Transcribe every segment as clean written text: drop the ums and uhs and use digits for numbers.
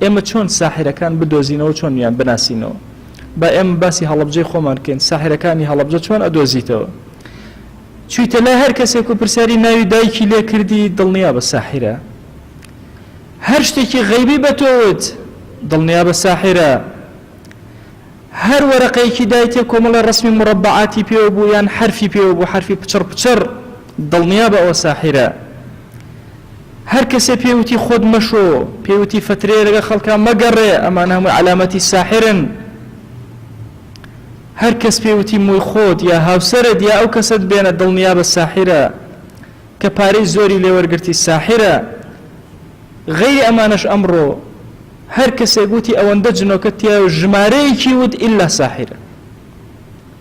ئێمە چۆن ساحرەکان بدۆزینەوە چۆنیان بناسینەوە با ئێمە باسی هەڵەبجەی خۆمان بکەین ساحرەکانی هەڵەبجە چۆن ئەدۆزیتەوە چوویتە لای هەر کەسێک و پرسیاری ناوی دایکی لێ کردی دڵنیا بە ساحرە هەر شتێکی غەیبی بە تۆوت دڵنیا بە ساحرە هەر وەرەقەیەکی دایتێ کۆمەڵە ڕسمی مربعاتی پێوە بوو یان حرفی پێوە بوو حرفی پچڕ پچڕ دڵنیا بە ئەوە ساحرە هەر کەسێ پێوتی خۆت مەشۆ پێوتی فترێ لەگە خەڵکا مەگەڕێ ئەمان هەمووی علامەتی ساحرن هەر کەس پێوتی مووی خۆت یا هاوسەرت یا ئەو کەسەت بێنە دڵنیا بە ساحرە کە پارەی زۆری لێوەرگرتی ساحرە غەیری ئەمانەش ئەمڕۆ هەر کەسێک گوتی ئەوەندە جنۆکە تیا و ژمارەیەکی وت ئیلا ساحرە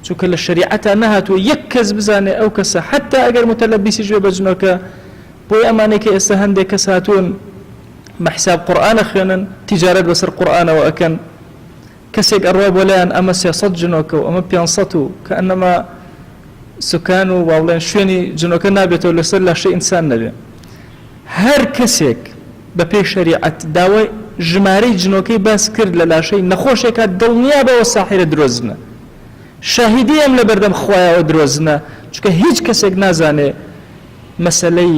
چونکە لە شەریعەتا نەهاتووە یەک کەس بزانێ ئەو کەسە حتا ئەگەر متەلەبیسی ژێ بە جنۆکە بۆی ئەمانەی کە ئێستا هەندێک کەس هاتوون بە حساب قورئانە خوێنن تیجارەت بەسەر قورئانەوە ئەکەن کەسێک ئەڕوا بۆ لایەن ئەمە 300 جنۆکە و ئەمە 500 و کە ئەنەما سوکان و واڵێن شوێنی جنۆکە نابێتەوە لەسەر لاشەی ئینسان نەبێ هەر کەسێک بە پێی شەریعەت داوای ژمارەی جنۆکەی باس کرد لە لاشەی نەخۆشێکە دڵنیا بەوە ساحرە درۆزنە شاهیدی ئەم لە بەردەم خوایەوە درۆزنە چونکە هیچ کەسێک نازانێ مەسەلەی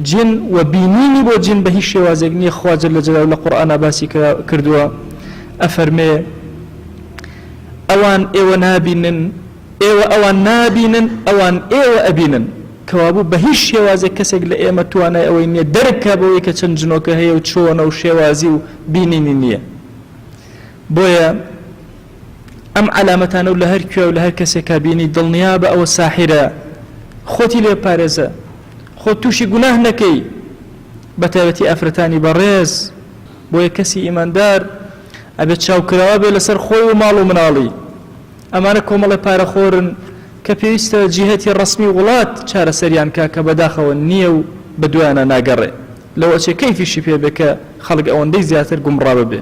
جن و بینینی بۆ جن بە هیچ شێوازێک نییە خوا جەل جەلاوه لە قورئانە باسی کردووە ئەفەرمێ ئەوان ئێوە نابینن ئێوە ئەوان نابینن ئەوان ئێوە ئەبینن کەوابوو بە هیچ شێوازێک کەسێک لە ئێمە توانای ئەوەی نییە دەرکە بەوەی کە چەند جنۆکە هەیە و چۆنە و شێوازی و بینینی نییە بۆیە ئەم علامەتانە و لە هەر کوێ و لە هەر کەسێکا بینی دڵنیا بە ئەوە ساحرە خۆتی لێ پارێزە خۆت تووشی گوناه نەکەی بە تایبەتی ئافرەتانی بەڕێز بۆیە کەسی ئیماندار ئەبێت چاوکراوە بێ لەسەر خۆی و ماڵ و مناڵی ئەمانە کۆمەڵی پارەخۆرن کە پێویستە جیهەتی ڕسمی وڵات چارەسەریان کا کە بەداخەوە نییە و بە دوایانە ناگەڕێ لەوە چێ کەیفیشی پێ بێ کە خەڵک ئەوەندەی زیاتر گومڕا ببێ